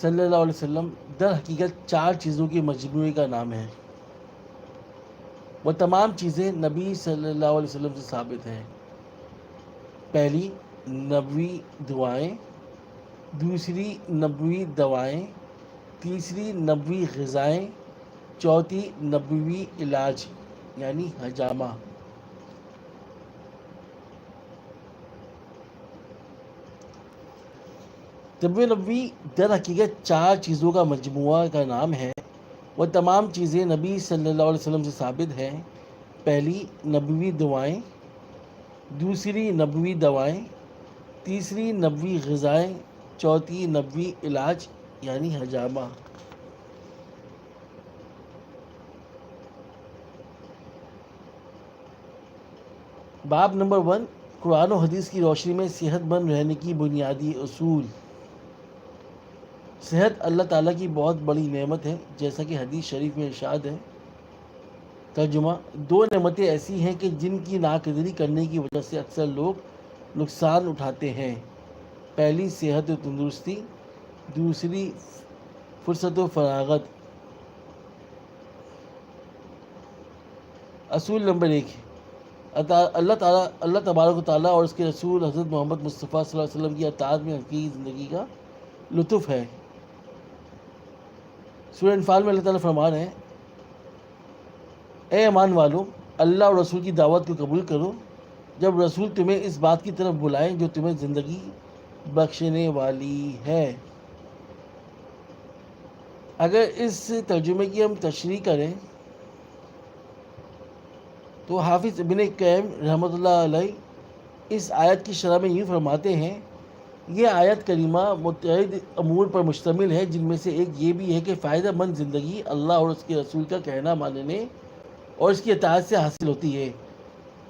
صلی اللہ علیہ وسلم در حقیقت 4 چیزوں کے مجموعے کا نام ہے۔ وہ تمام چیزیں نبی صلی اللہ علیہ وسلم سے ثابت ہیں۔ پہلی نبوی دعائیں، دوسری نبوی دوائیں، تیسری نبوی غذائیں، چوتھی نبوی علاج یعنی حجامہ۔ طب نبوی در حقیقت 4 چیزوں کا مجموعہ کا نام ہے۔ وہ تمام چیزیں نبی صلی اللہ علیہ وسلم سے ثابت ہیں۔ پہلی نبوی دعائیں، دوسری نبوی دوائیں، تیسری نبوی غذائیں، چوتھی نبوی علاج یعنی حجامہ۔ باب نمبر 1، قرآن و حدیث کی روشنی میں صحت مند رہنے کی بنیادی اصول۔ صحت اللہ تعالیٰ کی بہت بڑی نعمت ہے، جیسا کہ حدیث شریف میں ارشاد ہے۔ ترجمہ: 2 نعمتیں ایسی ہیں کہ جن کی ناقدری کرنے کی وجہ سے اکثر لوگ نقصان اٹھاتے ہیں۔ پہلی صحت و تندرستی، دوسری فرصت و فراغت۔ اصول نمبر 1، اللہ تبارک و تعالیٰ اور اس کے رسول حضرت محمد مصطفیٰ صلی اللہ علیہ وسلم کی اطاعت میں حقیقی زندگی کا لطف ہے۔ سورہ انفال میں اللہ تعالیٰ فرما رہے ہیں: اے ایمان والو، اللہ اور رسول کی دعوت کو قبول کرو جب رسول تمہیں اس بات کی طرف بلائیں جو تمہیں زندگی بخشنے والی ہے۔ اگر اس ترجمے کی ہم تشریح کریں تو حافظ ابن قیم رحمۃ اللہ علیہ اس آیت کی شرح میں یوں فرماتے ہیں: یہ آیت کریمہ متعدد امور پر مشتمل ہے، جن میں سے ایک یہ بھی ہے کہ فائدہ مند زندگی اللہ اور اس کے رسول کا کہنا ماننے اور اس کی اطاعت سے حاصل ہوتی ہے۔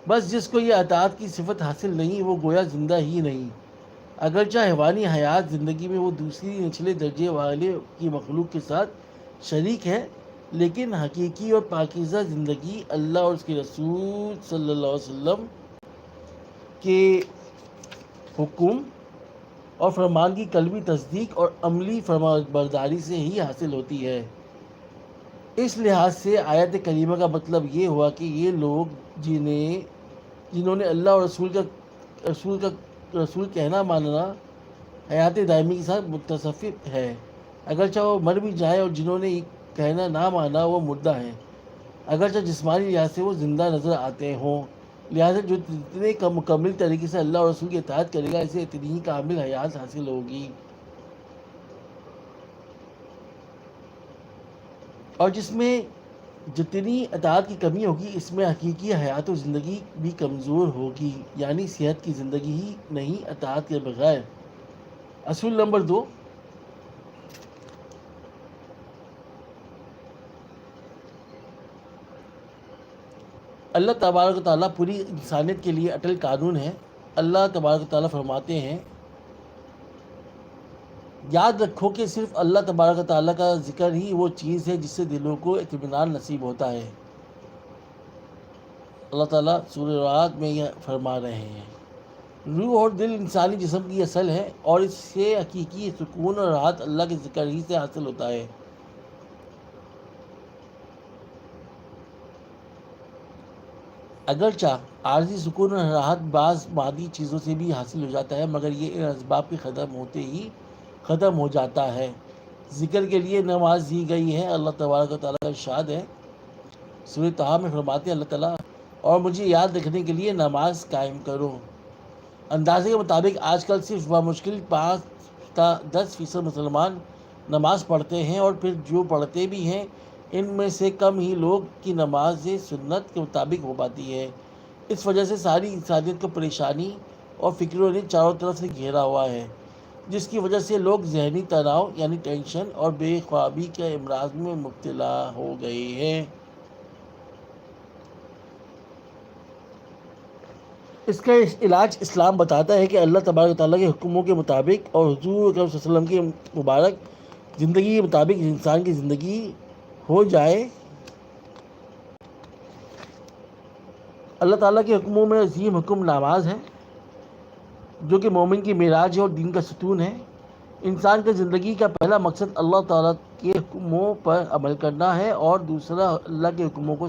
بس جس کو یہ اطاعت کی صفت حاصل نہیں وہ گویا زندہ ہی نہیں، اگرچہ حیوانی حیات زندگی میں وہ دوسری نچلے درجے والے کی مخلوق کے ساتھ شریک ہے، لیکن حقیقی اور پاکیزہ زندگی اللہ اور اس کے رسول صلی اللہ علیہ وسلم کے حکم اور فرمان کی قلبی تصدیق اور عملی فرمانبرداری سے ہی حاصل ہوتی ہے۔ اس لحاظ سے آیت کریمہ کا مطلب یہ ہوا کہ یہ لوگ جنہوں نے اللہ اور رسول کہنا ماننا حیات دائمی کے ساتھ متصف ہے، اگرچہ وہ مر بھی جائیں، اور جنہوں نے کہنا نہ مانا وہ مردہ ہیں، اگرچہ جسمانی لحاظ سے وہ زندہ نظر آتے ہوں۔ لہٰذا جو جتنے مکمل طریقے سے اللہ اور رسول کی اطاعت کرے گا، اسے اتنی ہی کامل حیات حاصل ہوگی، اور جس میں جتنی اطاعت کی کمی ہوگی اس میں حقیقی حیات و زندگی بھی کمزور ہوگی، یعنی صحت کی زندگی ہی نہیں اطاعت کے بغیر۔ اصول نمبر 2، اللہ تبارک و تعالیٰ پوری انسانیت کے لیے اٹل قانون ہے۔ اللہ تبارک و تعالیٰ فرماتے ہیں: یاد رکھو کہ صرف اللہ تبارک و تعالیٰ کا ذکر ہی وہ چیز ہے جس سے دلوں کو اطمینان نصیب ہوتا ہے۔ اللہ تعالیٰ سورہ رعد میں یہ فرما رہے ہیں: روح اور دل انسانی جسم کی اصل ہے، اور اس سے حقیقی سکون اور راحت اللہ کے ذکر ہی سے حاصل ہوتا ہے۔ اگرچہ عارضی سکون اور راحت بعض مادی چیزوں سے بھی حاصل ہو جاتا ہے، مگر یہ ان اسباب کے ختم ہوتے ہی ختم ہو جاتا ہے۔ ذکر کے لیے نماز دی گئی ہے۔ اللہ تبارک و تعالیٰ کا ارشاد ہے، سورہ طٰہٰ میں فرماتے ہیں اللہ تعالیٰ: اور مجھے یاد رکھنے کے لیے نماز قائم کرو۔ اندازے کے مطابق آج کل صرف بمشکل 5 تا 10% مسلمان نماز پڑھتے ہیں، اور پھر جو پڑھتے بھی ہیں ان میں سے کم ہی لوگ کی نماز سنت کے مطابق ہو پاتی ہے۔ اس وجہ سے ساری انسانیت کو پریشانی اور فکروں نے چاروں طرف سے گھیرا ہوا ہے، جس کی وجہ سے لوگ ذہنی تناؤ یعنی ٹینشن اور بے خوابی کے امراض میں مبتلا ہو گئے ہیں۔ اس کا علاج اسلام بتاتا ہے کہ اللہ تبارک و تعالیٰ کے حکموں کے مطابق اور حضور اکرم صلی اللہ علیہ وسلم کی مبارک زندگی کے مطابق انسان کی زندگی ہو جائے۔ اللہ تعالیٰ کے حکموں میں عظیم حکم نماز ہے، جو کہ مومن کی معراج ہے اور دین کا ستون ہے۔ انسان کی زندگی کا پہلا مقصد اللہ تعالیٰ کے حکموں پر عمل کرنا ہے اور دوسرا اللہ کے حکموں کو